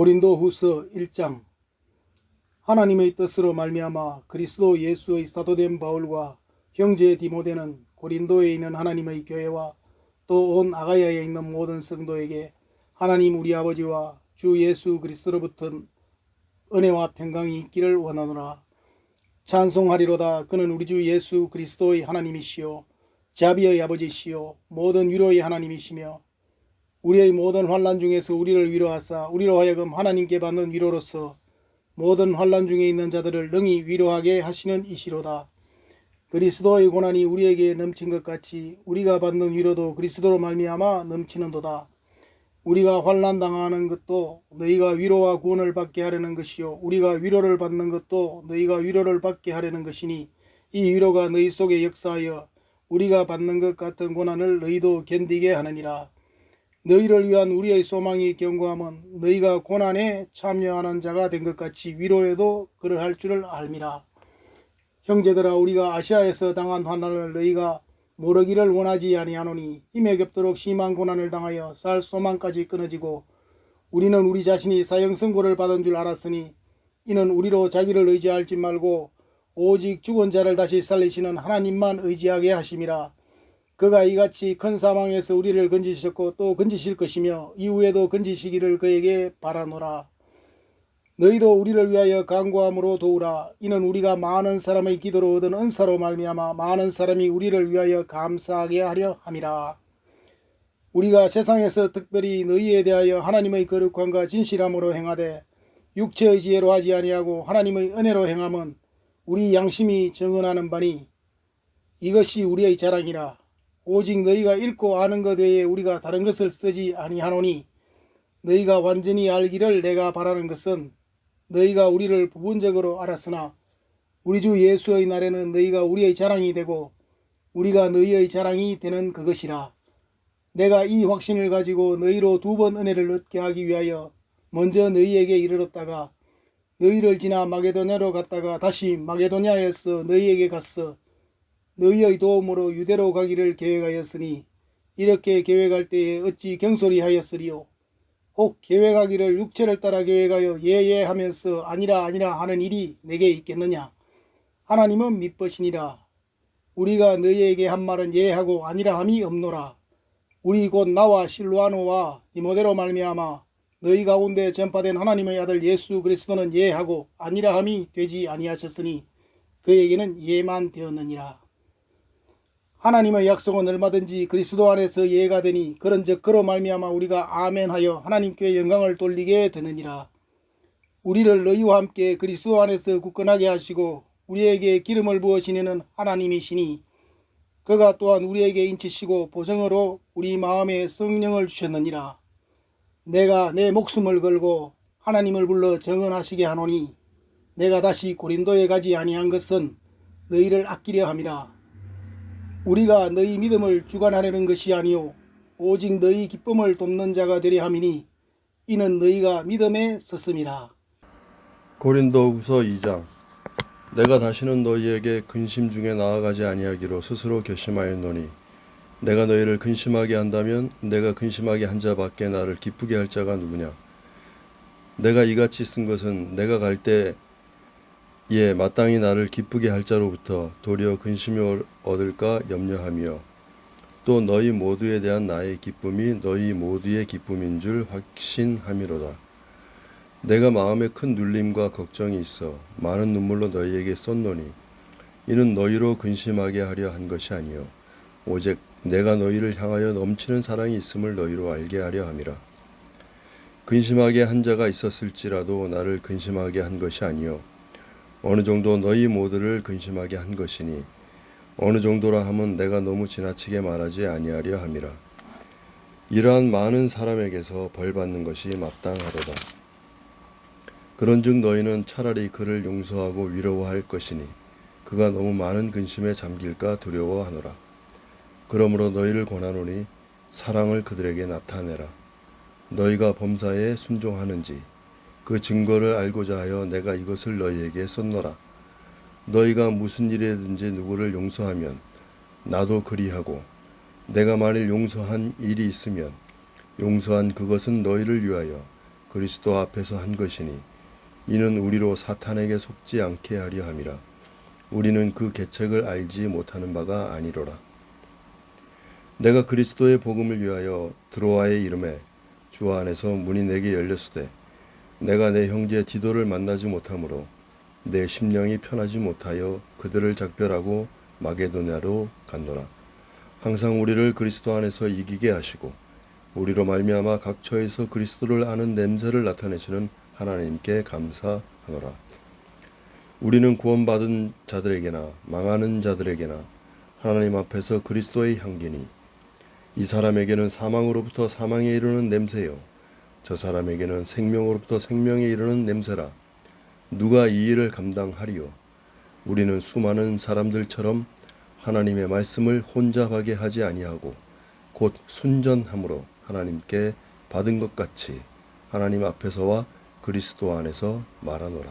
고린도후서 1장. 하나님의 뜻으로 말미암아 그리스도 예수의 사도된 바울과 형제 디모데는 고린도에 있는 하나님의 교회와 또 온 아가야에 있는 모든 성도에게 하나님 우리 아버지와 주 예수 그리스도로부터 은혜와 평강이 있기를 원하노라. 찬송하리로다. 그는 우리 주 예수 그리스도의 하나님이시요 자비의 아버지시요 모든 위로의 하나님이시며 우리의 모든 환난 중에서 우리를 위로하사 우리로 하여금 하나님께 받는 위로로서 모든 환난 중에 있는 자들을 능히 위로하게 하시는 이시로다. 그리스도의 고난이 우리에게 넘친 것 같이 우리가 받는 위로도 그리스도로 말미암아 넘치는도다. 우리가 환난 당하는 것도 너희가 위로와 구원을 받게 하려는 것이요 우리가 위로를 받는 것도 너희가 위로를 받게 하려는 것이니 이 위로가 너희 속에 역사하여 우리가 받는 것 같은 고난을 너희도 견디게 하느니라. 너희를 위한 우리의 소망이 견고함은 너희가 고난에 참여하는 자가 된 것 같이 위로에도 그러할 줄을 알미라. 형제들아, 우리가 아시아에서 당한 환난을 너희가 모르기를 원하지 아니하노니 힘에 겹도록 심한 고난을 당하여 살 소망까지 끊어지고 우리는 우리 자신이 사형선고를 받은 줄 알았으니 이는 우리로 자기를 의지하지 말고 오직 죽은 자를 다시 살리시는 하나님만 의지하게 하심이라. 그가 이같이 큰 사망에서 우리를 건지셨고 또 건지실 것이며 이후에도 건지시기를 그에게 바라노라. 너희도 우리를 위하여 간구함으로 도우라. 이는 우리가 많은 사람의 기도로 얻은 은사로 말미암아 많은 사람이 우리를 위하여 감사하게 하려 함이라. 우리가 세상에서 특별히 너희에 대하여 하나님의 거룩함과 진실함으로 행하되 육체의 지혜로 하지 아니하고 하나님의 은혜로 행함은 우리 양심이 증언하는 바니 이것이 우리의 자랑이라. 오직 너희가 읽고 아는 것 외에 우리가 다른 것을 쓰지 아니하노니 너희가 완전히 알기를 내가 바라는 것은 너희가 우리를 부분적으로 알았으나 우리 주 예수의 날에는 너희가 우리의 자랑이 되고 우리가 너희의 자랑이 되는 그것이라. 내가 이 확신을 가지고 너희로 2번 은혜를 얻게 하기 위하여 먼저 너희에게 이르렀다가 너희를 지나 마게도냐로 갔다가 다시 마게도냐에서 너희에게 갔어 너희의 도움으로 유대로 가기를 계획하였으니 이렇게 계획할 때에 어찌 경솔히 하였으리요. 혹 계획하기를 육체를 따라 계획하여 예예 하면서 아니라 아니라 하는 일이 내게 있겠느냐. 하나님은 미쁘시니라. 우리가 너희에게 한 말은 예하고 아니라 함이 없노라. 우리 곧 나와 실로아노와 디모데로 말미암아 너희 가운데 전파된 하나님의 아들 예수 그리스도는 예하고 아니라 함이 되지 아니하셨으니 그에게는 예만 되었느니라. 하나님의 약속은 얼마든지 그리스도 안에서 예가 되니 그런즉 그로 말미암아 우리가 아멘하여 하나님께 영광을 돌리게 되느니라. 우리를 너희와 함께 그리스도 안에서 굳건하게 하시고 우리에게 기름을 부으시는 하나님이시니 그가 또한 우리에게 인치시고 보증으로 우리 마음에 성령을 주셨느니라. 내가 내 목숨을 걸고 하나님을 불러 정언하시게 하노니 내가 다시 고린도에 가지 아니한 것은 너희를 아끼려 함이라. 우리가 너희 믿음을 주관하려는 것이 아니요 오직 너희 기쁨을 돕는 자가 되려 함이니 이는 너희가 믿음에 섰음이라. 고린도후서 2장. 내가 다시는 너희에게 근심 중에 나아가지 아니하기로 스스로 결심하였노니 내가 너희를 근심하게 한다면 내가 근심하게 한 자밖에 나를 기쁘게 할 자가 누구냐. 내가 이같이 쓴 것은 내가 갈 때에 마땅히 나를 기쁘게 할 자로부터 도리어 근심이 얻을까 염려하며 또 너희 모두에 대한 나의 기쁨이 너희 모두의 기쁨인 줄 확신함이로다. 내가 마음에 큰 눌림과 걱정이 있어 많은 눈물로 너희에게 썼노니 이는 너희로 근심하게 하려 한 것이 아니요 오직 내가 너희를 향하여 넘치는 사랑이 있음을 너희로 알게 하려 함이라. 근심하게 한 자가 있었을지라도 나를 근심하게 한 것이 아니요 어느 정도 너희 모두를 근심하게 한 것이니 어느 정도라 함은 내가 너무 지나치게 말하지 아니하려 함이라. 이러한 많은 사람에게서 벌받는 것이 마땅하도다. 그런즉 너희는 차라리 그를 용서하고 위로할 것이니 그가 너무 많은 근심에 잠길까 두려워하노라. 그러므로 너희를 권하노니 사랑을 그들에게 나타내라. 너희가 범사에 순종하는지 그 증거를 알고자 하여 내가 이것을 너희에게 썼노라. 너희가 무슨 일이든지 누구를 용서하면 나도 그리하고 내가 만일 용서한 일이 있으면 용서한 그것은 너희를 위하여 그리스도 앞에서 한 것이니 이는 우리로 사탄에게 속지 않게 하려 함이라. 우리는 그 계책을 알지 못하는 바가 아니로라. 내가 그리스도의 복음을 위하여 드로아에 이름에 주 안에서 문이 내게 열렸으되 내가 내 형제 디도를 만나지 못하므로 내 심령이 편하지 못하여 그들을 작별하고 마게도냐로 갔노라. 항상 우리를 그리스도 안에서 이기게 하시고 우리로 말미암아 각처에서 그리스도를 아는 냄새를 나타내시는 하나님께 감사하노라. 우리는 구원받은 자들에게나 망하는 자들에게나 하나님 앞에서 그리스도의 향기니 이 사람에게는 사망으로부터 사망에 이르는 냄새요 저 사람에게는 생명으로부터 생명에 이르는 냄새라. 누가 이 일을 감당하리요? 우리는 수많은 사람들처럼 하나님의 말씀을 혼잡하게 하지 아니하고 곧 순전함으로 하나님께 받은 것 같이 하나님 앞에서와 그리스도 안에서 말하노라.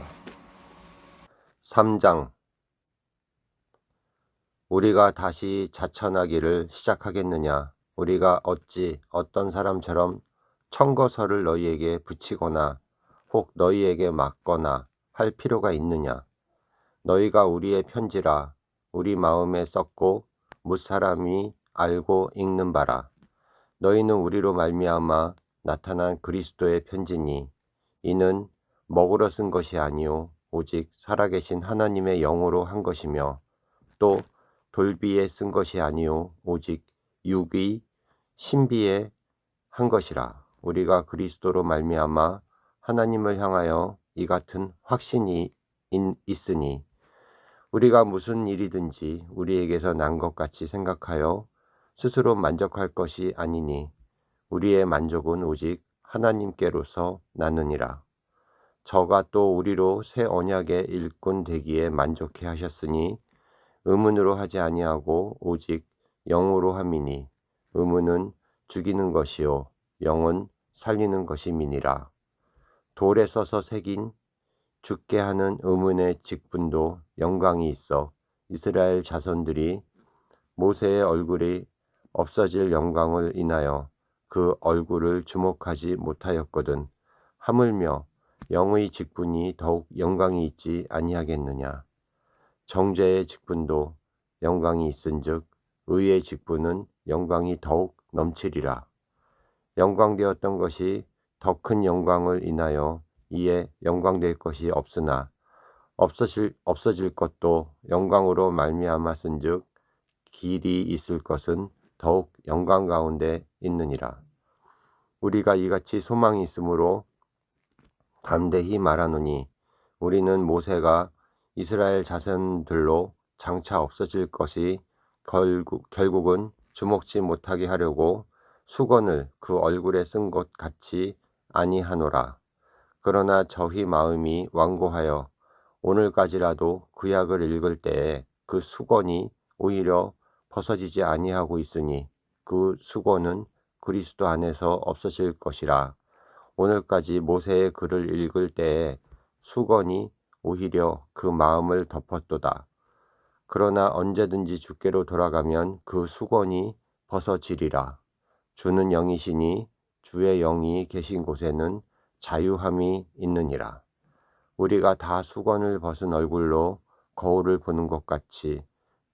3장. 우리가 다시 자천하기를 시작하겠느냐? 우리가 어찌 어떤 사람처럼 청거서를 너희에게 붙이거나 혹 너희에게 맞거나 할 필요가 있느냐? 너희가 우리의 편지라 우리 마음에 썼고 무사람이 알고 읽는 바라. 너희는 우리로 말미암아 나타난 그리스도의 편지니 이는 먹으러 쓴 것이 아니요 오직 살아계신 하나님의 영으로 한 것이며 또 돌비에 쓴 것이 아니요 오직 육의 신비에 한 것이라. 우리가 그리스도로 말미암아 하나님을 향하여 이 같은 확신이 있으니 우리가 무슨 일이든지 우리에게서 난 것 같이 생각하여 스스로 만족할 것이 아니니 우리의 만족은 오직 하나님께로서 나느니라. 저가 또 우리로 새 언약의 일꾼 되기에 만족해 하셨으니 의문으로 하지 아니하고 오직 영으로 함이니 의문은 죽이는 것이요 영은 살리는 것임이니라. 돌에 써서 새긴 죽게 하는 의문의 직분도 영광이 있어 이스라엘 자손들이 모세의 얼굴이 없어질 영광을 인하여 그 얼굴을 주목하지 못하였거든 하물며 영의 직분이 더욱 영광이 있지 아니하겠느냐. 정죄의 직분도 영광이 있은즉 의의 직분은 영광이 더욱 넘치리라. 영광되었던 것이 더 큰 영광을 인하여 이에 영광될 것이 없으나 없어질 것도 영광으로 말미암았은즉 길이 있을 것은 더욱 영광 가운데 있느니라. 우리가 이같이 소망이 있으므로 담대히 말하노니 우리는 모세가 이스라엘 자손들로 장차 없어질 것이 결국은 주목치 못하게 하려고 수건을 그 얼굴에 쓴 것 같이 아니하노라. 그러나 저희 마음이 완고하여 오늘까지라도 구약을 읽을 때에 그 수건이 오히려 벗어지지 아니하고 있으니 그 수건은 그리스도 안에서 없어질 것이라. 오늘까지 모세의 글을 읽을 때에 수건이 오히려 그 마음을 덮었도다. 그러나 언제든지 주께로 돌아가면 그 수건이 벗어지리라. 주는 영이시니 주의 영이 계신 곳에는 자유함이 있느니라. 우리가 다 수건을 벗은 얼굴로 거울을 보는 것 같이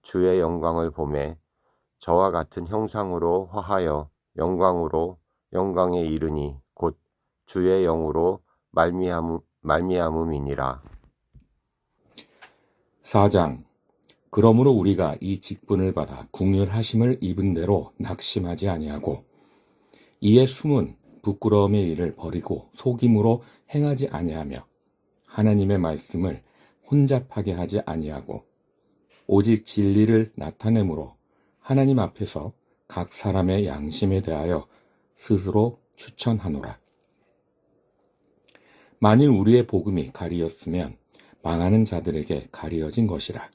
주의 영광을 보매 저와 같은 형상으로 화하여 영광으로 영광에 이르니 곧 주의 영으로 말미암음이니라. 4장. 그러므로 우리가 이 직분을 받아 국률하심을 입은 대로 낙심하지 아니하고 이에 숨은 부끄러움의 일을 버리고 속임으로 행하지 아니하며 하나님의 말씀을 혼잡하게 하지 아니하고 오직 진리를 나타내므로 하나님 앞에서 각 사람의 양심에 대하여 스스로 추천하노라. 만일 우리의 복음이 가리었으면 망하는 자들에게 가리어진 것이라.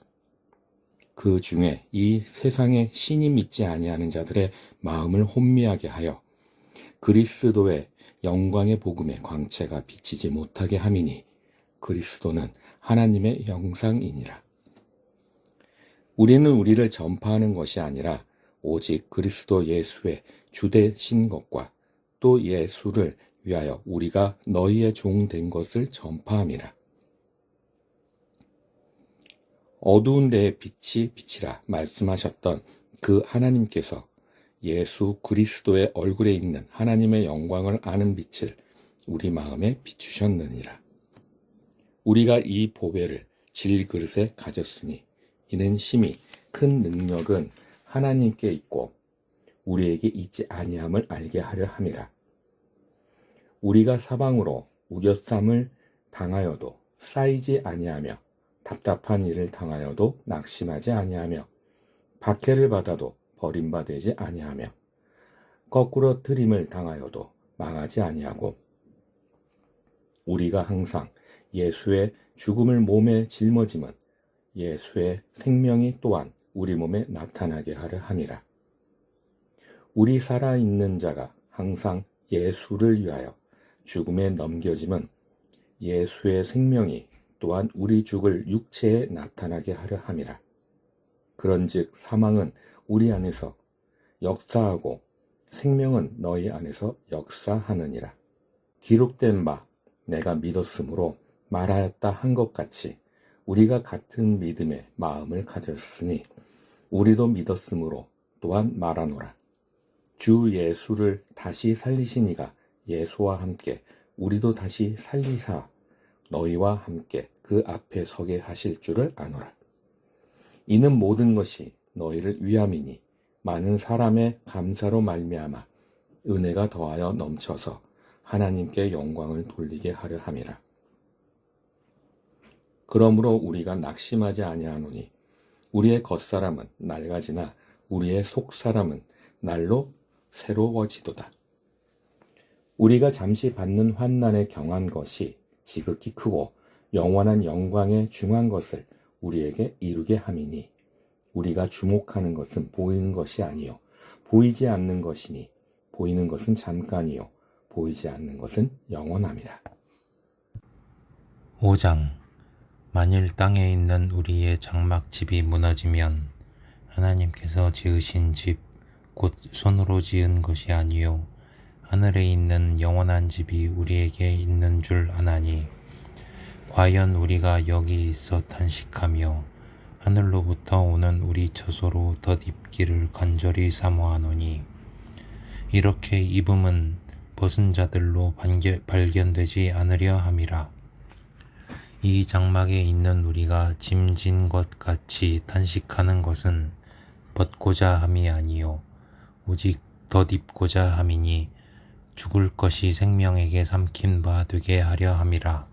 그 중에 이 세상에 신이 믿지 아니하는 자들의 마음을 혼미하게 하여 그리스도의 영광의 복음의 광채가 비치지 못하게 함이니 그리스도는 하나님의 형상이니라. 우리는 우리를 전파하는 것이 아니라 오직 그리스도 예수의 주되신 것과 또 예수를 위하여 우리가 너희의 종 된 것을 전파함이라. 어두운 데에 빛이 비치라 말씀하셨던 그 하나님께서 예수 그리스도의 얼굴에 있는 하나님의 영광을 아는 빛을 우리 마음에 비추셨느니라. 우리가 이 보배를 질그릇에 가졌으니 이는 심히 큰 능력은 하나님께 있고 우리에게 있지 아니함을 알게 하려 함이라. 우리가 사방으로 우겨쌈을 당하여도 쌓이지 아니하며 답답한 일을 당하여도 낙심하지 아니하며 박해를 받아도 버림받지 아니하며 거꾸로 트림을 당하여도 망하지 아니하고 우리가 항상 예수의 죽음을 몸에 짊어짐은 예수의 생명이 또한 우리 몸에 나타나게 하려 함이라. 우리 살아있는 자가 항상 예수를 위하여 죽음에 넘겨짐은 예수의 생명이 또한 우리 죽을 육체에 나타나게 하려 함이라. 그런즉 사망은 우리 안에서 역사하고 생명은 너희 안에서 역사하느니라. 기록된 바 내가 믿었으므로 말하였다 한 것 같이 우리가 같은 믿음의 마음을 가졌으니 우리도 믿었으므로 또한 말하노라. 주 예수를 다시 살리신 이가 예수와 함께 우리도 다시 살리사 너희와 함께 그 앞에 서게 하실 줄을 아노라. 이는 모든 것이 너희를 위함이니 많은 사람의 감사로 말미암아 은혜가 더하여 넘쳐서 하나님께 영광을 돌리게 하려 함이라. 그러므로 우리가 낙심하지 아니하노니 우리의 겉사람은 낡아지나 우리의 속사람은 날로 새로워지도다. 우리가 잠시 받는 환난에 경한 것이 지극히 크고 영원한 영광에 중한 것을 우리에게 이루게 함이니 우리가 주목하는 것은 보이는 것이 아니요 보이지 않는 것이니 보이는 것은 잠깐이요 보이지 않는 것은 영원함이라. 5장. 만일 땅에 있는 우리의 장막집이 무너지면 하나님께서 지으신 집 곧 손으로 지은 것이 아니요 하늘에 있는 영원한 집이 우리에게 있는 줄 아나니 과연 우리가 여기 있어 탄식하며 하늘로부터 오는 우리 처소로 덧입기를 간절히 사모하노니 이렇게 입음은 벗은 자들로 발견되지 않으려 함이라. 이 장막에 있는 우리가 짐진 것 같이 탄식하는 것은 벗고자 함이 아니요 오직 덧입고자 함이니 죽을 것이 생명에게 삼킨 바 되게 하려 함이라.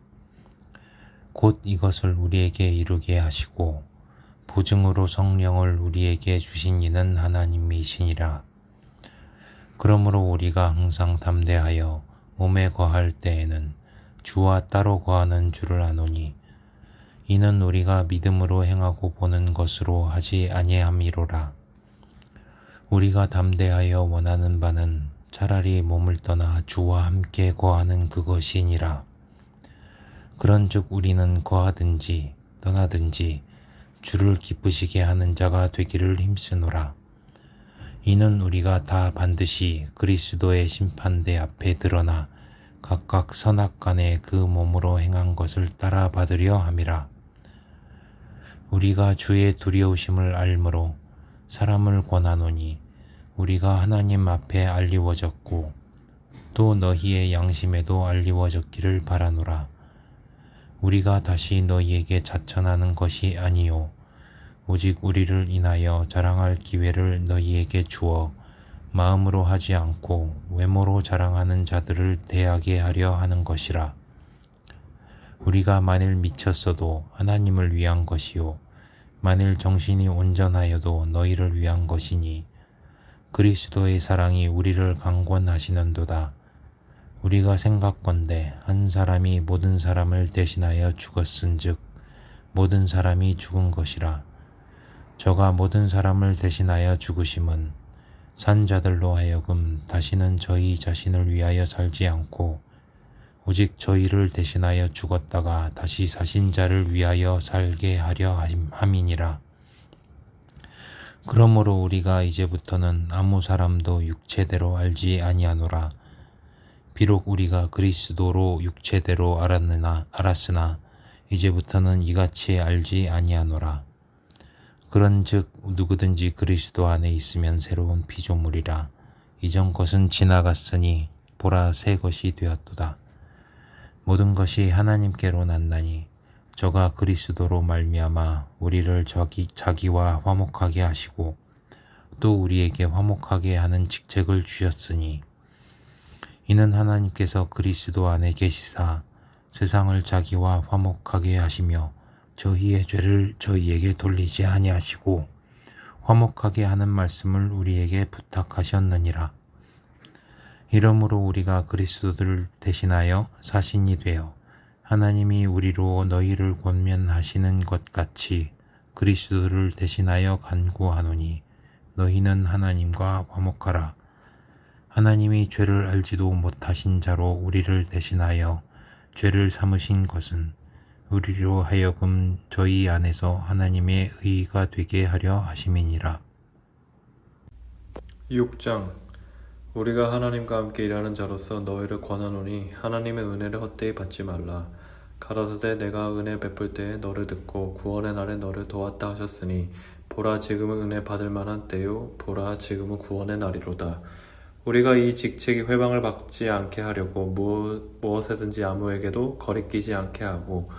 곧 이것을 우리에게 이루게 하시고 보증으로 성령을 우리에게 주신 이는 하나님이시니라. 그러므로 우리가 항상 담대하여 몸에 거할 때에는 주와 따로 거하는 줄을 아노니 이는 우리가 믿음으로 행하고 보는 것으로 하지 아니함이로라. 우리가 담대하여 원하는 바는 차라리 몸을 떠나 주와 함께 거하는 그것이니라. 그런즉 우리는 거하든지 떠나든지 주를 기쁘시게 하는 자가 되기를 힘쓰노라. 이는 우리가 다 반드시 그리스도의 심판대 앞에 드러나 각각 선악간에 그 몸으로 행한 것을 따라 받으려 함이라. 우리가 주의 두려우심을 알므로 사람을 권하노니 우리가 하나님 앞에 알리워졌고 또 너희의 양심에도 알리워졌기를 바라노라. 우리가 다시 너희에게 자천하는 것이 아니요 오직 우리를 인하여 자랑할 기회를 너희에게 주어 마음으로 하지 않고 외모로 자랑하는 자들을 대하게 하려 하는 것이라. 우리가 만일 미쳤어도 하나님을 위한 것이요 만일 정신이 온전하여도 너희를 위한 것이니 그리스도의 사랑이 우리를 강권하시는도다. 우리가 생각건대 한 사람이 모든 사람을 대신하여 죽었은즉 모든 사람이 죽은 것이라. 저가 모든 사람을 대신하여 죽으심은 산 자들로 하여금 다시는 저희 자신을 위하여 살지 않고 오직 저희를 대신하여 죽었다가 다시 사신 자를 위하여 살게 하려 함이니라. 그러므로 우리가 이제부터는 아무 사람도 육체대로 알지 아니하노라. 비록 우리가 그리스도로 육체대로 알았으나 이제부터는 이같이 알지 아니하노라. 그런즉 누구든지 그리스도 안에 있으면 새로운 피조물이라. 이전 것은 지나갔으니 보라 새 것이 되었도다. 모든 것이 하나님께로 났나니 저가 그리스도로 말미암아 우리를 자기와 화목하게 하시고 또 우리에게 화목하게 하는 직책을 주셨으니 이는 하나님께서 그리스도 안에 계시사 세상을 자기와 화목하게 하시며 저희의 죄를 저희에게 돌리지 아니하시고 화목하게 하는 말씀을 우리에게 부탁하셨느니라. 이러므로 우리가 그리스도를 대신하여 사신이 되어 하나님이 우리로 너희를 권면하시는 것 같이 그리스도를 대신하여 간구하노니 너희는 하나님과 화목하라. 하나님이 죄를 알지도 못하신 자로 우리를 대신하여 죄를 삼으신 것은 우리로 하여금 저희 안에서 하나님의 의가 되게 하려 하심이니라. 6장 우리가 하나님과 함께 일하는 자로서 너희를 권하노니 하나님의 은혜를 헛되이 받지 말라. 가라사대 내가 은혜 베풀 때에 너를 듣고 구원의 날에 너를 도왔다 하셨으니 보라 지금은 은혜 받을 만한 때요 보라 지금은 구원의 날이로다. 우리가 이 직책이 회방을 받지 않게 하려고 무엇에든지 아무에게도 거리끼지 않게 하고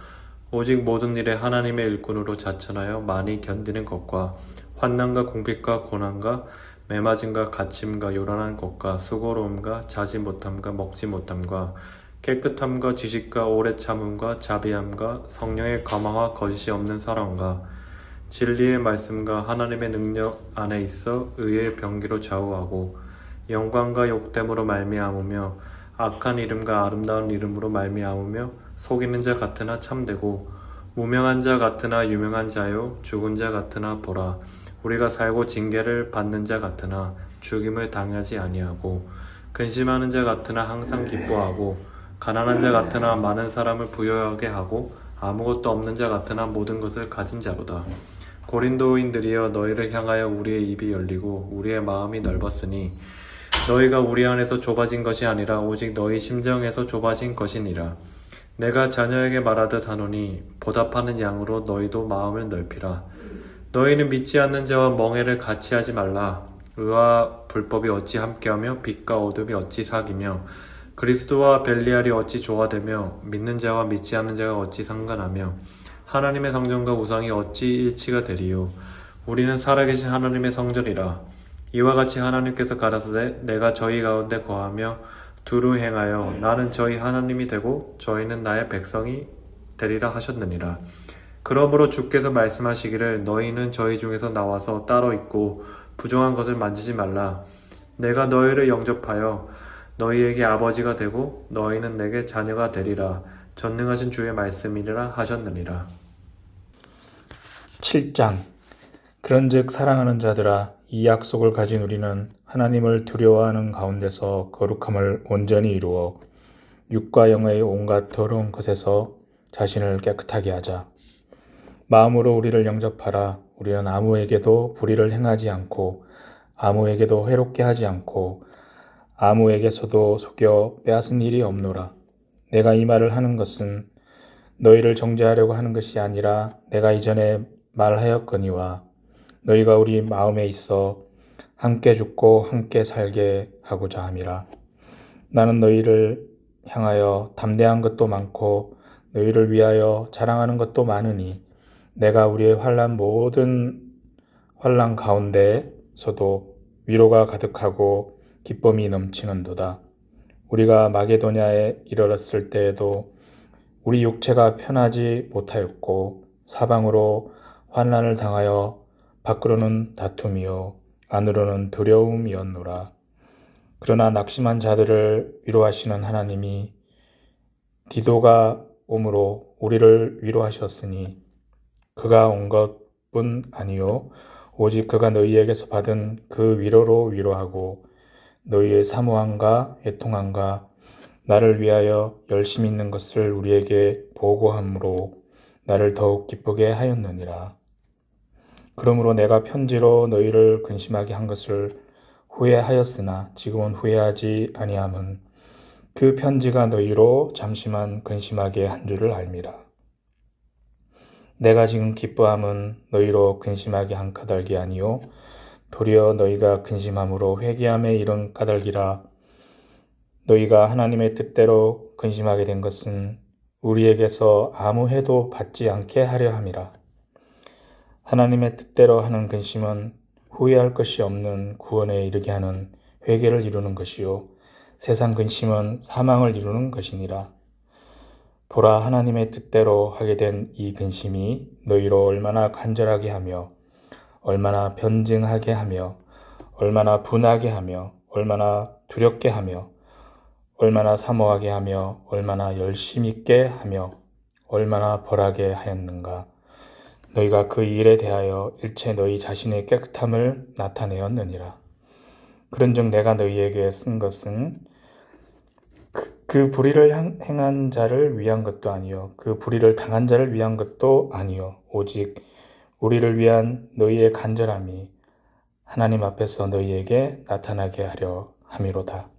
오직 모든 일에 하나님의 일꾼으로 자천하여 많이 견디는 것과 환난과 궁핍과 고난과 매맞음과 갇힘과 요란한 것과 수고로움과 자지 못함과 먹지 못함과 깨끗함과 지식과 오래 참음과 자비함과 성령의 감화와 거짓이 없는 사랑과 진리의 말씀과 하나님의 능력 안에 있어 의의 병기로 좌우하고 영광과 욕됨으로 말미암으며 악한 이름과 아름다운 이름으로 말미암으며 속이는 자 같으나 참되고 무명한 자 같으나 유명한 자요 죽은 자 같으나 보라 우리가 살고 징계를 받는 자 같으나 죽임을 당하지 아니하고 근심하는 자 같으나 항상 기뻐하고 가난한 자 같으나 많은 사람을 부유하게 하고 아무것도 없는 자 같으나 모든 것을 가진 자로다. 고린도인들이여 너희를 향하여 우리의 입이 열리고 우리의 마음이 넓었으니 너희가 우리 안에서 좁아진 것이 아니라 오직 너희 심정에서 좁아진 것이니라. 내가 자녀에게 말하듯 하노니 보답하는 양으로 너희도 마음을 넓히라. 너희는 믿지 않는 자와 멍에를 같이 하지 말라. 의와 불법이 어찌 함께하며 빛과 어둠이 어찌 사귀며 그리스도와 벨리알이 어찌 조화되며 믿는 자와 믿지 않는 자가 어찌 상관하며 하나님의 성전과 우상이 어찌 일치가 되리요. 우리는 살아계신 하나님의 성전이라. 이와 같이 하나님께서 가라사대 내가 저희 가운데 거하며 두루 행하여 나는 저희 하나님이 되고 저희는 나의 백성이 되리라 하셨느니라. 그러므로 주께서 말씀하시기를 너희는 저희 중에서 나와서 따로 있고 부정한 것을 만지지 말라. 내가 너희를 영접하여 너희에게 아버지가 되고 너희는 내게 자녀가 되리라. 전능하신 주의 말씀이니라 하셨느니라. 7장 그런즉 사랑하는 자들아 이 약속을 가진 우리는 하나님을 두려워하는 가운데서 거룩함을 온전히 이루어 육과 영의 온갖 더러운 것에서 자신을 깨끗하게 하자. 마음으로 우리를 영접하라. 우리는 아무에게도 불의를 행하지 않고 아무에게도 해롭게 하지 않고 아무에게서도 속여 빼앗은 일이 없노라. 내가 이 말을 하는 것은 너희를 정죄하려고 하는 것이 아니라 내가 이전에 말하였거니와 너희가 우리 마음에 있어 함께 죽고 함께 살게 하고자 함이라. 나는 너희를 향하여 담대한 것도 많고 너희를 위하여 자랑하는 것도 많으니 내가 우리의 모든 환난 가운데서도 위로가 가득하고 기쁨이 넘치는도다. 우리가 마게도냐에 이르렀을 때에도 우리 육체가 편하지 못하였고 사방으로 환난을 당하여 밖으로는 다툼이요 안으로는 두려움이었노라. 그러나 낙심한 자들을 위로하시는 하나님이 디도가 오므로 우리를 위로하셨으니 그가 온 것뿐 아니요 오직 그가 너희에게서 받은 그 위로로 위로하고 너희의 사모함과 애통함과 나를 위하여 열심 있는 것을 우리에게 보고함으로 나를 더욱 기쁘게 하였느니라. 그러므로 내가 편지로 너희를 근심하게 한 것을 후회하였으나 지금은 후회하지 아니함은 그 편지가 너희로 잠시만 근심하게 한 줄을 알미라. 내가 지금 기뻐함은 너희로 근심하게 한 까닭이 아니요 도리어 너희가 근심함으로 회개함에 이른 까닭이라. 너희가 하나님의 뜻대로 근심하게 된 것은 우리에게서 아무 해도 받지 않게 하려 함이라. 하나님의 뜻대로 하는 근심은 후회할 것이 없는 구원에 이르게 하는 회개를 이루는 것이요 세상 근심은 사망을 이루는 것이니라. 보라, 하나님의 뜻대로 하게 된 이 근심이 너희로 얼마나 간절하게 하며 얼마나 변증하게 하며 얼마나 분하게 하며 얼마나 두렵게 하며 얼마나 사모하게 하며 얼마나 열심 있게 하며 얼마나 벌하게 하였는가. 너희가 그 일에 대하여 일체 너희 자신의 깨끗함을 나타내었느니라. 그런즉 내가 너희에게 쓴 것은 그 불의를 행한 자를 위한 것도 아니요 그 불의를 당한 자를 위한 것도 아니요 오직 우리를 위한 너희의 간절함이 하나님 앞에서 너희에게 나타나게 하려 함이로다.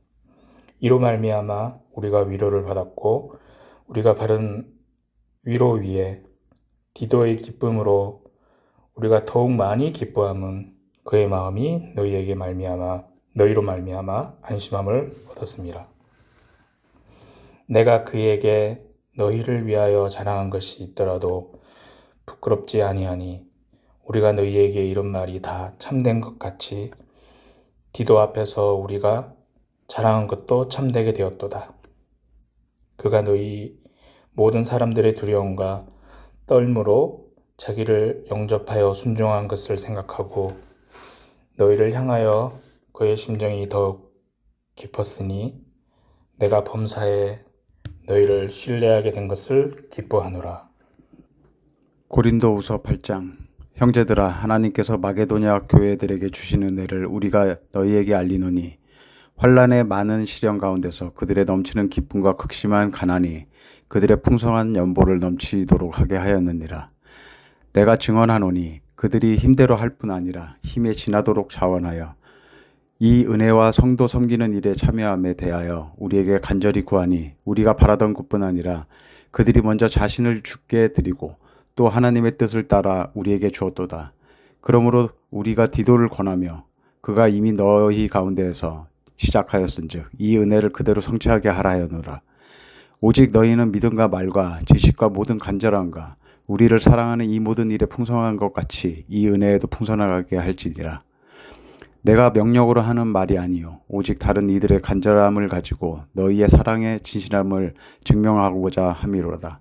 이로 말미암아 우리가 위로를 받았고 우리가 바른 위로 위에 디도의 기쁨으로 우리가 더욱 많이 기뻐함은 그의 마음이 너희로 말미암아 안심함을 얻었습니다. 내가 그에게 너희를 위하여 자랑한 것이 있더라도 부끄럽지 아니하니 우리가 너희에게 이런 말이 다 참된 것 같이 디도 앞에서 우리가 자랑한 것도 참되게 되었도다. 그가 너희 모든 사람들의 두려움과 떨므로 자기를 영접하여 순종한 것을 생각하고 너희를 향하여 그의 심정이 더욱 깊었으니 내가 범사에 너희를 신뢰하게 된 것을 기뻐하노라. 고린도후서 8장. 형제들아, 하나님께서 마게도냐 교회들에게 주신 은혜를 우리가 너희에게 알리노니 환난의 많은 시련 가운데서 그들의 넘치는 기쁨과 극심한 가난이 그들의 풍성한 연보를 넘치도록 하게 하였느니라. 내가 증언하노니 그들이 힘대로 할 뿐 아니라 힘에 지나도록 자원하여 이 은혜와 성도 섬기는 일에 참여함에 대하여 우리에게 간절히 구하니 우리가 바라던 것뿐 아니라 그들이 먼저 자신을 주께 드리고 또 하나님의 뜻을 따라 우리에게 주었도다. 그러므로 우리가 디도를 권하며 그가 이미 너희 가운데에서 시작하였은즉 이 은혜를 그대로 성취하게 하라 하였노라. 오직 너희는 믿음과 말과 지식과 모든 간절함과 우리를 사랑하는 이 모든 일에 풍성한 것 같이 이 은혜에도 풍성하게 할지니라. 내가 명령으로 하는 말이 아니요 오직 다른 이들의 간절함을 가지고 너희의 사랑의 진실함을 증명하고자 함이로다.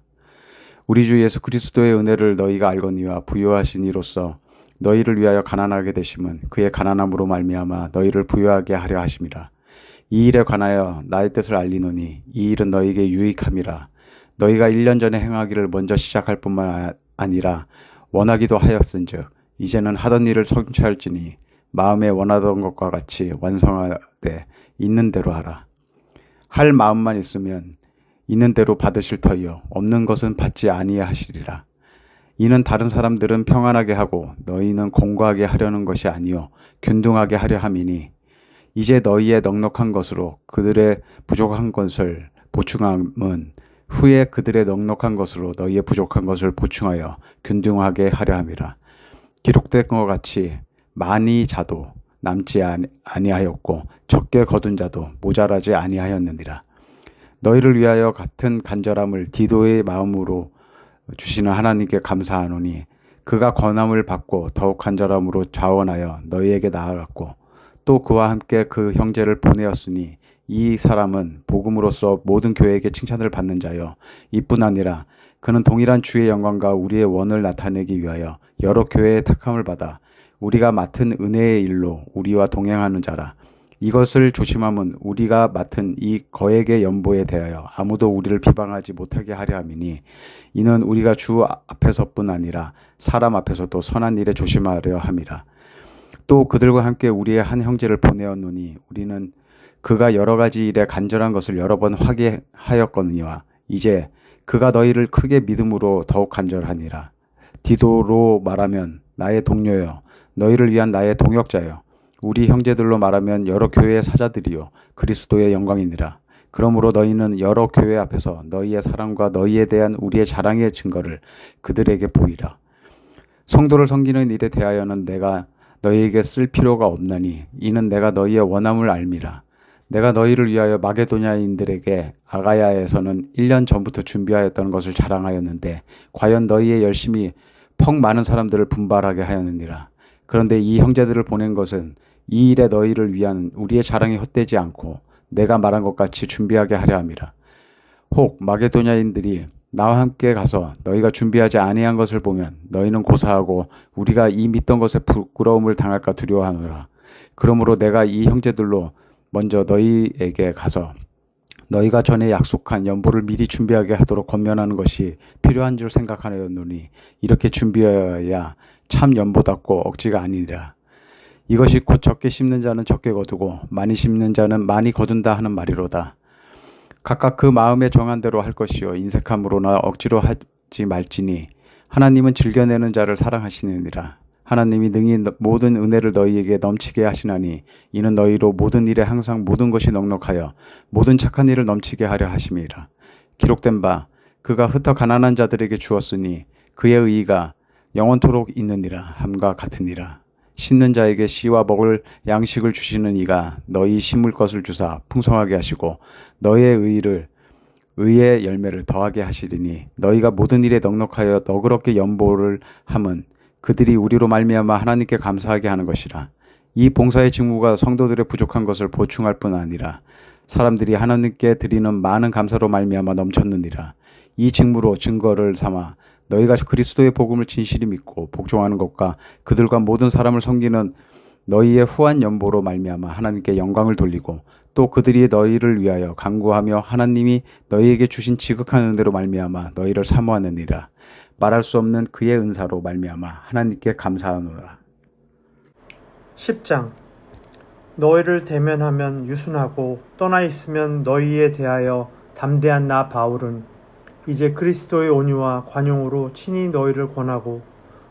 우리 주 예수 그리스도의 은혜를 너희가 알거니와 부요하신 이로써 너희를 위하여 가난하게 되심은 그의 가난함으로 말미암아 너희를 부요하게 하려 하심이라. 이 일에 관하여 나의 뜻을 알리노니 이 일은 너희에게 유익함이라. 너희가 1년 전에 행하기를 먼저 시작할 뿐만 아니라 원하기도 하였은즉 이제는 하던 일을 성취할지니 마음에 원하던 것과 같이 완성하되 있는 대로 하라. 할 마음만 있으면 있는 대로 받으실 터이요 없는 것은 받지 아니하시리라. 이는 다른 사람들은 평안하게 하고 너희는 공고하게 하려는 것이 아니요 균등하게 하려 함이니 이제 너희의 넉넉한 것으로 그들의 부족한 것을 보충함은 후에 그들의 넉넉한 것으로 너희의 부족한 것을 보충하여 균등하게 하려 함이라. 기록된 것 같이 많이 자도 남지 아니하였고 적게 거둔 자도 모자라지 아니하였느니라. 너희를 위하여 같은 간절함을 디도의 마음으로 주시는 하나님께 감사하노니 그가 권함을 받고 더욱 간절함으로 자원하여 너희에게 나아갔고 또 그와 함께 그 형제를 보내었으니 이 사람은 복음으로써 모든 교회에게 칭찬을 받는 자요 이뿐 아니라 그는 동일한 주의 영광과 우리의 원을 나타내기 위하여 여러 교회의 택함을 받아 우리가 맡은 은혜의 일로 우리와 동행하는 자라. 이것을 조심함은 우리가 맡은 이 거액의 연보에 대하여 아무도 우리를 비방하지 못하게 하려 함이니 이는 우리가 주 앞에서뿐 아니라 사람 앞에서도 선한 일에 조심하려 함이라. 또 그들과 함께 우리의 한 형제를 보내었노니 우리는 그가 여러 가지 일에 간절한 것을 여러 번 확인하였거니와 이제 그가 너희를 크게 믿음으로 더욱 간절하니라. 디도로 말하면 나의 동료여 너희를 위한 나의 동역자여 우리 형제들로 말하면 여러 교회의 사자들이요 그리스도의 영광이니라. 그러므로 너희는 여러 교회 앞에서 너희의 사랑과 너희에 대한 우리의 자랑의 증거를 그들에게 보이라. 성도를 섬기는 일에 대하여는 내가 너희에게 쓸 필요가 없나니 이는 내가 너희의 원함을 알미라. 내가 너희를 위하여 마게도냐인들에게 아가야에서는 1년 전부터 준비하였던 것을 자랑하였는데 과연 너희의 열심이 퍽 많은 사람들을 분발하게 하였느니라. 그런데 이 형제들을 보낸 것은 이 일에 너희를 위한 우리의 자랑이 헛되지 않고 내가 말한 것 같이 준비하게 하려 함이라. 혹 마게도냐인들이 나와 함께 가서 너희가 준비하지 아니한 것을 보면 너희는 고사하고 우리가 이 믿던 것에 부끄러움을 당할까 두려워하노라. 그러므로 내가 이 형제들로 먼저 너희에게 가서 너희가 전에 약속한 연보를 미리 준비하게 하도록 권면하는 것이 필요한 줄 생각하였노니 이렇게 준비하여야 참 연보답고 억지가 아니니라. 이것이 곧 적게 심는 자는 적게 거두고 많이 심는 자는 많이 거둔다 하는 말이로다. 각각 그 마음에 정한 대로 할 것이요 인색함으로나 억지로 하지 말지니 하나님은 즐겨내는 자를 사랑하시느니라. 하나님이 능히 모든 은혜를 너희에게 넘치게 하시나니 이는 너희로 모든 일에 항상 모든 것이 넉넉하여 모든 착한 일을 넘치게 하려 하심이라. 기록된 바 그가 흩어 가난한 자들에게 주었으니 그의 의의가 영원토록 있느니라 함과 같으니라. 심는 자에게 씨와 먹을 양식을 주시는 이가 너희 심을 것을 주사 풍성하게 하시고 너희의 의의 열매를 더하게 하시리니 너희가 모든 일에 넉넉하여 너그럽게 연보를 함은 그들이 우리로 말미암아 하나님께 감사하게 하는 것이라. 이 봉사의 직무가 성도들의 부족한 것을 보충할 뿐 아니라 사람들이 하나님께 드리는 많은 감사로 말미암아 넘쳤느니라. 이 직무로 증거를 삼아 너희가 그리스도의 복음을 진실히 믿고 복종하는 것과 그들과 모든 사람을 섬기는 너희의 후한 연보로 말미암아 하나님께 영광을 돌리고 또 그들이 너희를 위하여 간구하며 하나님이 너희에게 주신 지극한 은혜로 말미암아 너희를 사모하느니라. 말할 수 없는 그의 은사로 말미암아 하나님께 감사하노라. 10장. 너희를 대면하면 유순하고 떠나 있으면 너희에 대하여 담대한 나 바울은 이제 그리스도의 온유와 관용으로 친히 너희를 권하고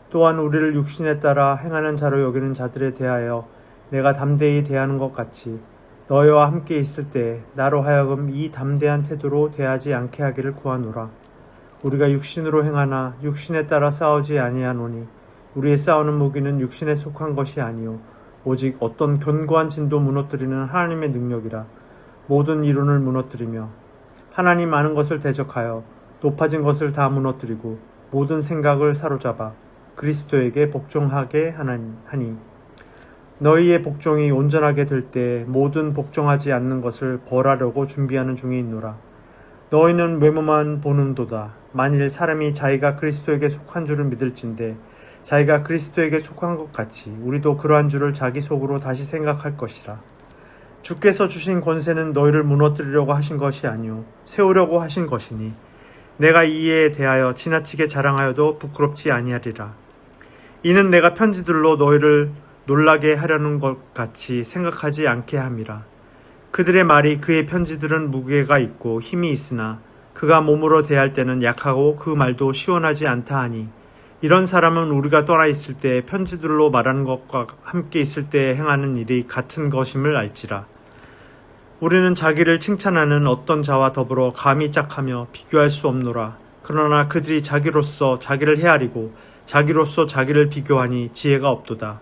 또한 우리를 육신에 따라 행하는 자로 여기는 자들에 대하여 내가 담대히 대하는 것 같이 너희와 함께 있을 때 나로 하여금 이 담대한 태도로 대하지 않게 하기를 구하노라. 우리가 육신으로 행하나 육신에 따라 싸우지 아니하노니 우리의 싸우는 무기는 육신에 속한 것이 아니요 오직 어떤 견고한 진도 무너뜨리는 하나님의 능력이라. 모든 이론을 무너뜨리며 하나님 아는 것을 대적하여 높아진 것을 다 무너뜨리고 모든 생각을 사로잡아 그리스도에게 복종하게 하니 너희의 복종이 온전하게 될 때 모든 복종하지 않는 것을 벌하려고 준비하는 중에 있노라. 너희는 외모만 보는도다. 만일 사람이 자기가 그리스도에게 속한 줄을 믿을진대 자기가 그리스도에게 속한 것 같이 우리도 그러한 줄을 자기 속으로 다시 생각할 것이라. 주께서 주신 권세는 너희를 무너뜨리려고 하신 것이 아니요 세우려고 하신 것이니 내가 이에 대하여 지나치게 자랑하여도 부끄럽지 아니하리라. 이는 내가 편지들로 너희를 놀라게 하려는 것 같이 생각하지 않게 함이라. 그들의 말이 그의 편지들은 무게가 있고 힘이 있으나 그가 몸으로 대할 때는 약하고 그 말도 시원하지 않다 하니 이런 사람은 우리가 떠나 있을 때 편지들로 말하는 것과 함께 있을 때 행하는 일이 같은 것임을 알지라. 우리는 자기를 칭찬하는 어떤 자와 더불어 감히 짝하며 비교할 수 없노라. 그러나 그들이 자기로서 자기를 헤아리고 자기로서 자기를 비교하니 지혜가 없도다.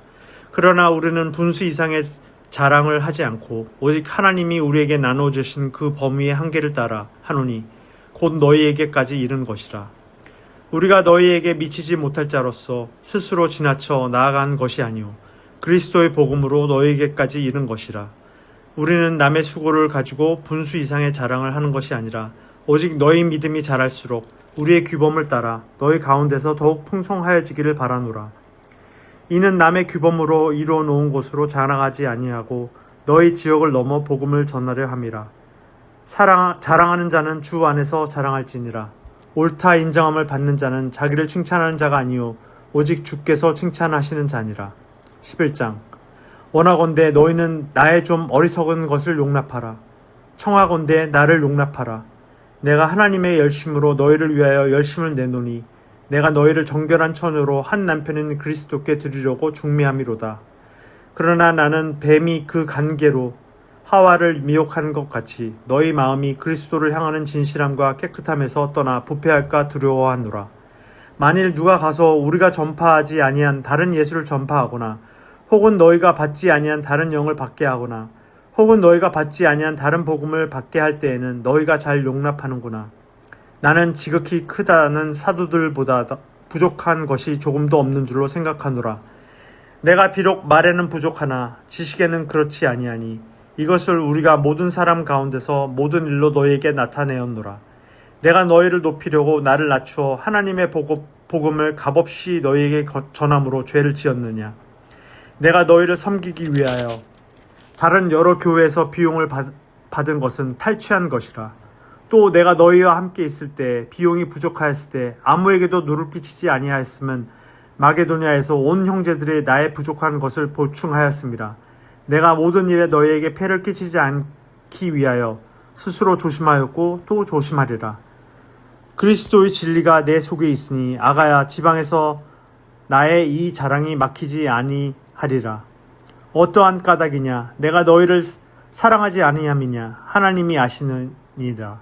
그러나 우리는 분수 이상의 자랑을 하지 않고 오직 하나님이 우리에게 나눠주신 그 범위의 한계를 따라 하노니 곧 너희에게까지 이른 것이라. 우리가 너희에게 미치지 못할 자로서 스스로 지나쳐 나아간 것이 아니오 그리스도의 복음으로 너희에게까지 이른 것이라. 우리는 남의 수고를 가지고 분수 이상의 자랑을 하는 것이 아니라 오직 너희 믿음이 자랄수록 우리의 규범을 따라 너희 가운데서 더욱 풍성하여지기를 바라노라. 이는 남의 규범으로 이루어 놓은 곳으로 자랑하지 아니하고 너희 지역을 넘어 복음을 전하려 함이라. 자랑하는 자는 주 안에서 자랑할지니라. 옳다 인정함을 받는 자는 자기를 칭찬하는 자가 아니요 오직 주께서 칭찬하시는 자니라. 11장. 원하건대 너희는 나의 좀 어리석은 것을 용납하라. 청하건대 나를 용납하라. 내가 하나님의 열심으로 너희를 위하여 열심을 내노니 내가 너희를 정결한 처녀로 한 남편인 그리스도께 드리려고 중매함이로다. 그러나 나는 뱀이 그 간계로 하와를 미혹한 것 같이 너희 마음이 그리스도를 향하는 진실함과 깨끗함에서 떠나 부패할까 두려워하노라. 만일 누가 가서 우리가 전파하지 아니한 다른 예수를 전파하거나 혹은 너희가 받지 아니한 다른 영을 받게 하거나 혹은 너희가 받지 아니한 다른 복음을 받게 할 때에는 너희가 잘 용납하는구나. 나는 지극히 크다는 사도들보다 부족한 것이 조금도 없는 줄로 생각하노라. 내가 비록 말에는 부족하나 지식에는 그렇지 아니하니 이것을 우리가 모든 사람 가운데서 모든 일로 너희에게 나타내었노라. 내가 너희를 높이려고 나를 낮추어 하나님의 복음을 값없이 너희에게 전함으로 죄를 지었느냐. 내가 너희를 섬기기 위하여 다른 여러 교회에서 비용을 받은 것은 탈취한 것이라. 또 내가 너희와 함께 있을 때 비용이 부족하였을 때 아무에게도 누를 끼치지 아니하였음은 마게도냐에서 온 형제들이 나의 부족한 것을 보충하였습니다. 내가 모든 일에 너희에게 폐를 끼치지 않기 위하여 스스로 조심하였고 또 조심하리라. 그리스도의 진리가 내 속에 있으니 아가야 지방에서 나의 이 자랑이 막히지 아니하리라. 어떠한 까닭이냐? 내가 너희를 사랑하지 아니함이냐? 하나님이 아시느니라.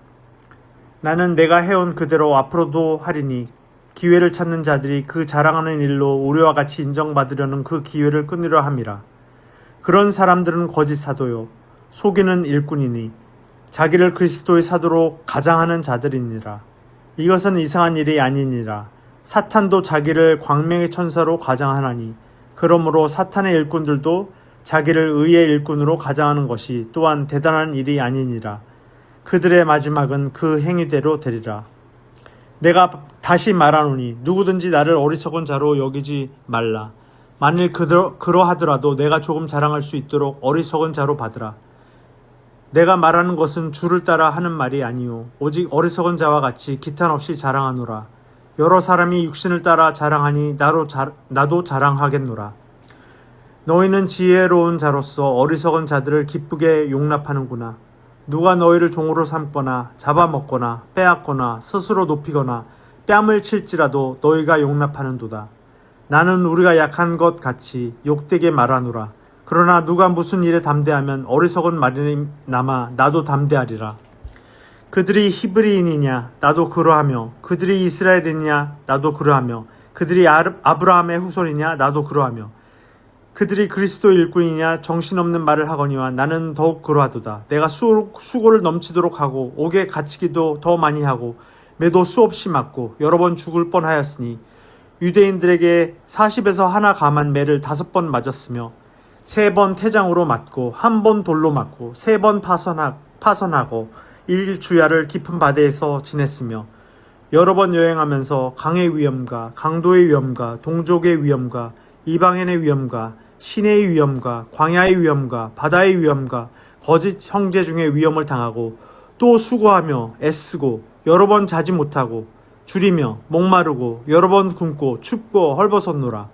나는 내가 해온 그대로 앞으로도 하리니 기회를 찾는 자들이 그 자랑하는 일로 우리와 같이 인정받으려는 그 기회를 끊으려 함이라. 그런 사람들은 거짓 사도요 속이는 일꾼이니 자기를 그리스도의 사도로 가장하는 자들이니라. 이것은 이상한 일이 아니니라. 사탄도 자기를 광명의 천사로 가장하나니 그러므로 사탄의 일꾼들도 자기를 의의 일꾼으로 가장하는 것이 또한 대단한 일이 아니니라. 그들의 마지막은 그 행위대로 되리라. 내가 다시 말하노니 누구든지 나를 어리석은 자로 여기지 말라. 만일 그러하더라도 내가 조금 자랑할 수 있도록 어리석은 자로 받으라. 내가 말하는 것은 주를 따라 하는 말이 아니요 오직 어리석은 자와 같이 기탄 없이 자랑하노라. 여러 사람이 육신을 따라 자랑하니 나도 자랑하겠노라. 너희는 지혜로운 자로서 어리석은 자들을 기쁘게 용납하는구나. 누가 너희를 종으로 삼거나 잡아먹거나 빼앗거나 스스로 높이거나 뺨을 칠지라도 너희가 용납하는도다. 나는 우리가 약한 것 같이 욕되게 말하노라. 그러나 누가 무슨 일에 담대하면 어리석은 말이나마 나도 담대하리라. 그들이 히브리인이냐 나도 그러하며 그들이 이스라엘이냐 나도 그러하며 그들이 아브라함의 후손이냐 나도 그러하며 그들이 그리스도의 일꾼이냐 정신없는 말을 하거니와 나는 더욱 그러하도다. 내가 수고를 넘치도록 하고 옥에 갇히기도 더 많이 하고 매도 수없이 맞고 여러 번 죽을 뻔하였으니 유대인들에게 40에서 하나 감한 매를 5번 맞았으며 3번 태장으로 맞고 1번 돌로 맞고 3번 파선하고 1주야를 깊은 바다에서 지냈으며 여러 번 여행하면서 강의 위험과 강도의 위험과 동족의 위험과 이방인의 위험과 시내의 위험과 광야의 위험과 바다의 위험과 거짓 형제 중에 위험을 당하고 또 수고하며 애쓰고 여러 번 자지 못하고 줄이며 목마르고 여러 번 굶고 춥고 헐벗었노라.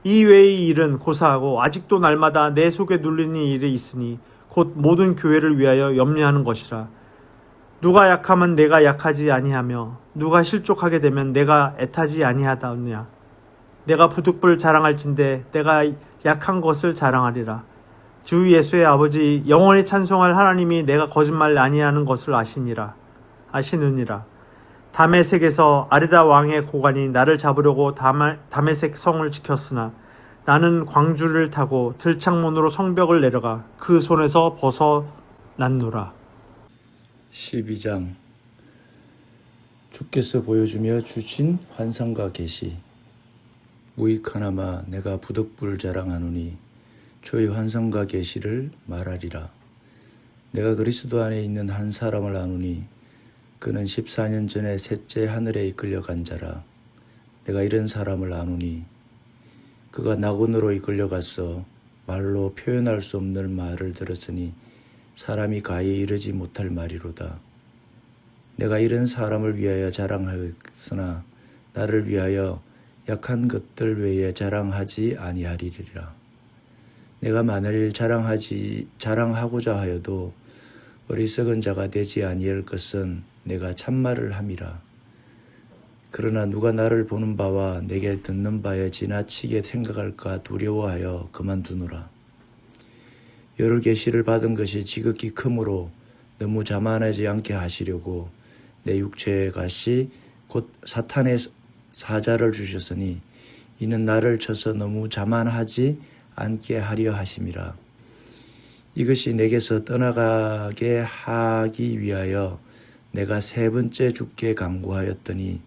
이 외의 일은 고사하고 아직도 날마다 내 속에 눌리는 일이 있으니 곧 모든 교회를 위하여 염려하는 것이라. 누가 약하면 내가 약하지 아니하며 누가 실족하게 되면 내가 애타지 아니하다느냐. 내가 부득불 자랑할진대 내가 약한 것을 자랑하리라. 주 예수의 아버지 영원히 찬송할 하나님이 내가 거짓말 아니하는 것을 아시느니라. 다메섹에서 아르다 왕의 고관이 나를 잡으려고 다메섹 성을 지켰으나 나는 광주를 타고 들창문으로 성벽을 내려가 그 손에서 벗어났노라. 12장 주께서 보여주며 주신 환상과 계시. 무익하나마 내가 부득불 자랑하노니 주의 환상과 계시를 말하리라. 내가 그리스도 안에 있는 한 사람을 아노니 그는 14년 전에 셋째 하늘에 이끌려간 자라. 내가 이런 사람을 아노니 그가 낙원으로 이끌려가서 말로 표현할 수 없는 말을 들었으니 사람이 가히 이르지 못할 말이로다. 내가 이런 사람을 위하여 자랑하였으나 나를 위하여 약한 것들 외에 자랑하지 아니하리리라. 내가 만일 자랑하고자 하여도 어리석은 자가 되지 아니할 것은 내가 참말을 함이라. 그러나 누가 나를 보는 바와 내게 듣는 바에 지나치게 생각할까 두려워하여 그만두노라. 여러 계시를 받은 것이 지극히 크므로 너무 자만하지 않게 하시려고 내 육체의 가시 곧 사탄의 사자를 주셨으니 이는 나를 쳐서 너무 자만하지 않게 하려 하심이라. 이것이 내게서 떠나가게 하기 위하여 내가 세 번째 주께 간구하였더니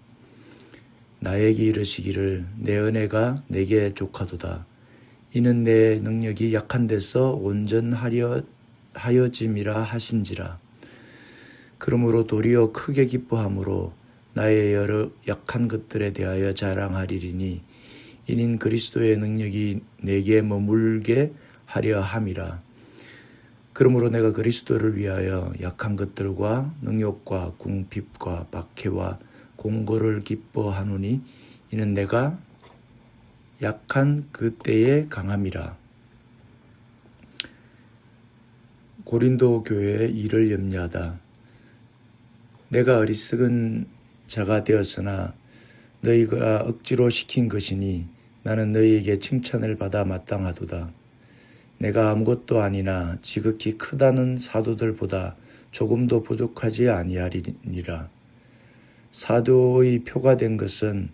나에게 이르시기를 내 은혜가 내게 족하도다. 이는 내 능력이 약한 데서 온전하려 하여짐이라 하신지라. 그러므로 도리어 크게 기뻐함으로 나의 여러 약한 것들에 대하여 자랑하리니 이는 그리스도의 능력이 내게 머물게 하려 함이라. 그러므로 내가 그리스도를 위하여 약한 것들과 능욕과 궁핍과 박해와 공고를 기뻐하노니 이는 내가 약한 그때에 강함이라. 고린도 교회의 일을 염려하다. 내가 어리석은 자가 되었으나 너희가 억지로 시킨 것이니 나는 너희에게 칭찬을 받아 마땅하도다. 내가 아무것도 아니나 지극히 크다는 사도들보다 조금도 부족하지 아니하리니라. 사도의 표가 된 것은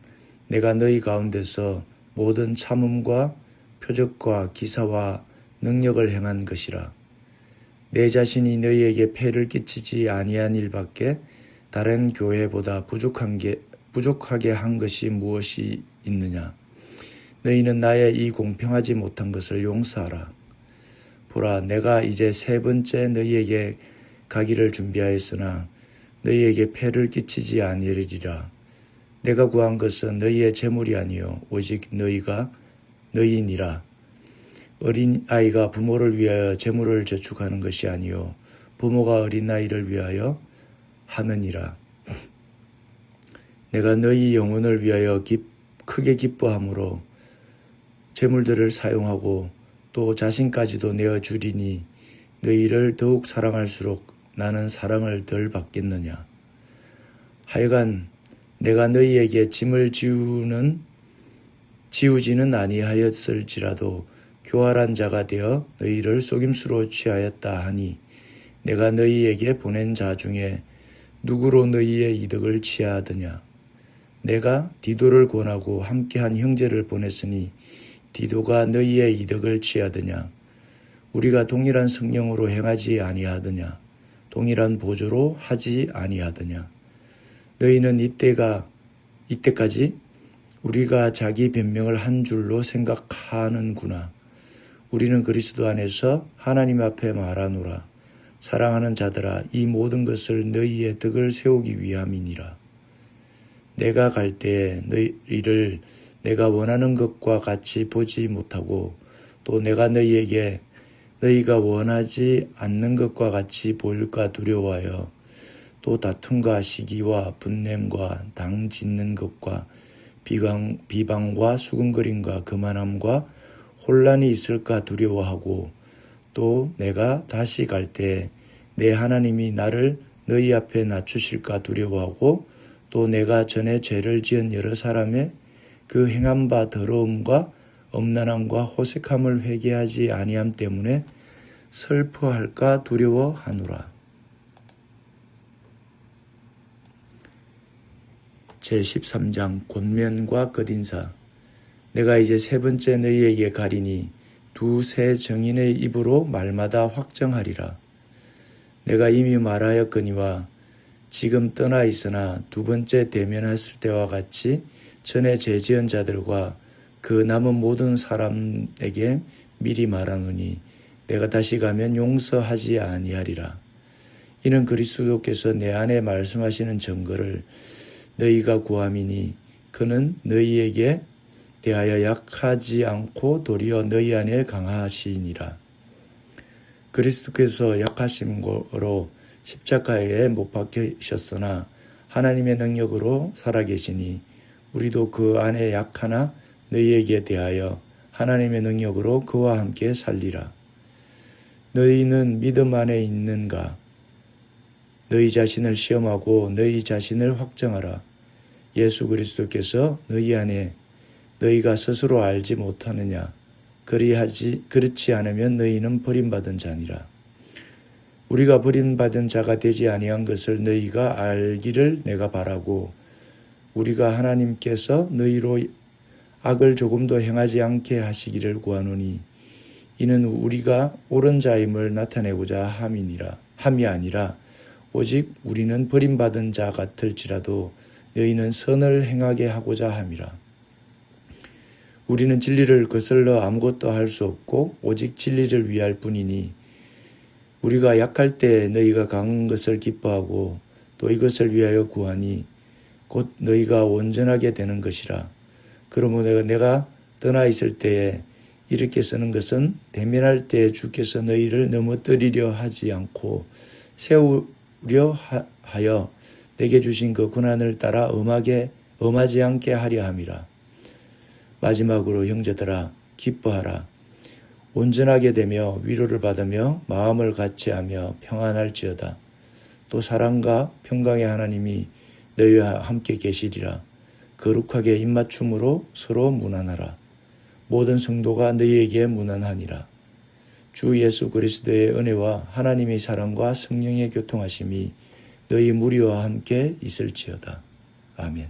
내가 너희 가운데서 모든 참음과 표적과 기사와 능력을 행한 것이라. 내 자신이 너희에게 폐를 끼치지 아니한 일밖에 다른 교회보다 부족하게 한 것이 무엇이 있느냐. 너희는 나의 이 공평하지 못한 것을 용서하라. 보라, 내가 이제 세 번째 너희에게 가기를 준비하였으나 너희에게 폐를 끼치지 아니하리라. 내가 구한 것은 너희의 재물이 아니요 오직 너희니라. 어린 아이가 부모를 위하여 재물을 저축하는 것이 아니요 부모가 어린 아이를 위하여 하느니라. 내가 너희 영혼을 위하여 크게 기뻐함으로 재물들을 사용하고 또 자신까지도 내어 주리니 너희를 더욱 사랑할수록 나는 사랑을 덜 받겠느냐. 하여간 내가 너희에게 짐을 지우지는 아니하였을지라도 교활한 자가 되어 너희를 속임수로 취하였다 하니 내가 너희에게 보낸 자 중에 누구로 너희의 이득을 취하더냐. 내가 디도를 권하고 함께한 형제를 보냈으니 디도가 너희의 이득을 취하더냐. 우리가 동일한 성령으로 행하지 아니하더냐. 동일한 보조로 하지 아니하더냐. 너희는 이때까지 우리가 자기 변명을 한 줄로 생각하는구나. 우리는 그리스도 안에서 하나님 앞에 말하노라. 사랑하는 자들아, 이 모든 것을 너희의 덕을 세우기 위함이니라. 내가 갈 때에 너희를 내가 원하는 것과 같이 보지 못하고 또 내가 너희에게 너희가 원하지 않는 것과 같이 보일까 두려워하여 또 다툼과 시기와 분냄과 당 짓는 것과 비방과 수군거림과 거만함과 혼란이 있을까 두려워하고 또 내가 다시 갈 때 내 하나님이 나를 너희 앞에 낮추실까 두려워하고 또 내가 전에 죄를 지은 여러 사람의 그 행한 바 더러움과 엄난함과 호색함을 회개하지 아니함 때문에 슬퍼할까 두려워하노라. 제13장 권면과 끝인사. 내가 이제 세 번째 너희에게 가리니 두세 정인의 입으로 말마다 확정하리라. 내가 이미 말하였거니와 지금 떠나 있으나 두 번째 대면했을 때와 같이 전에 죄 지은 자들과 그 남은 모든 사람에게 미리 말하노니 내가 다시 가면 용서하지 아니하리라. 이는 그리스도께서 내 안에 말씀하시는 증거를 너희가 구함이니 그는 너희에게 대하여 약하지 않고 도리어 너희 안에 강하시니라. 그리스도께서 약하심으로 십자가에 못 박히셨으나 하나님의 능력으로 살아계시니 우리도 그 안에 약하나 너희에게 대하여 하나님의 능력으로 그와 함께 살리라. 너희는 믿음 안에 있는가? 너희 자신을 시험하고 너희 자신을 확정하라. 예수 그리스도께서 너희 안에 너희가 스스로 알지 못하느냐? 그렇지 않으면 너희는 버림받은 자니라. 우리가 버림받은 자가 되지 아니한 것을 너희가 알기를 내가 바라고, 우리가 하나님께서 너희로 악을 조금도 행하지 않게 하시기를 구하노니, 이는 우리가 옳은 자임을 나타내고자 함이 아니라 오직 우리는 버림받은 자 같을지라도 너희는 선을 행하게 하고자 함이라. 우리는 진리를 거슬러 아무것도 할 수 없고 오직 진리를 위할 뿐이니, 우리가 약할 때 너희가 강한 것을 기뻐하고 또 이것을 위하여 구하니 곧 너희가 온전하게 되는 것이라. 그러므로 내가 떠나 있을 때에 이렇게 쓰는 것은 대면할 때에 주께서 너희를 넘어뜨리려 하지 않고 세우려 하여 내게 주신 그 고난을 따라 엄하지 않게 하려 함이라. 마지막으로 형제들아, 기뻐하라. 온전하게 되며 위로를 받으며 마음을 같이하며 평안할지어다. 또 사랑과 평강의 하나님이 너희와 함께 계시리라. 거룩하게 입맞춤으로 서로 문안하라. 모든 성도가 너희에게 문안하니라. 주 예수 그리스도의 은혜와 하나님의 사랑과 성령의 교통하심이 너희 무리와 함께 있을지어다. 아멘.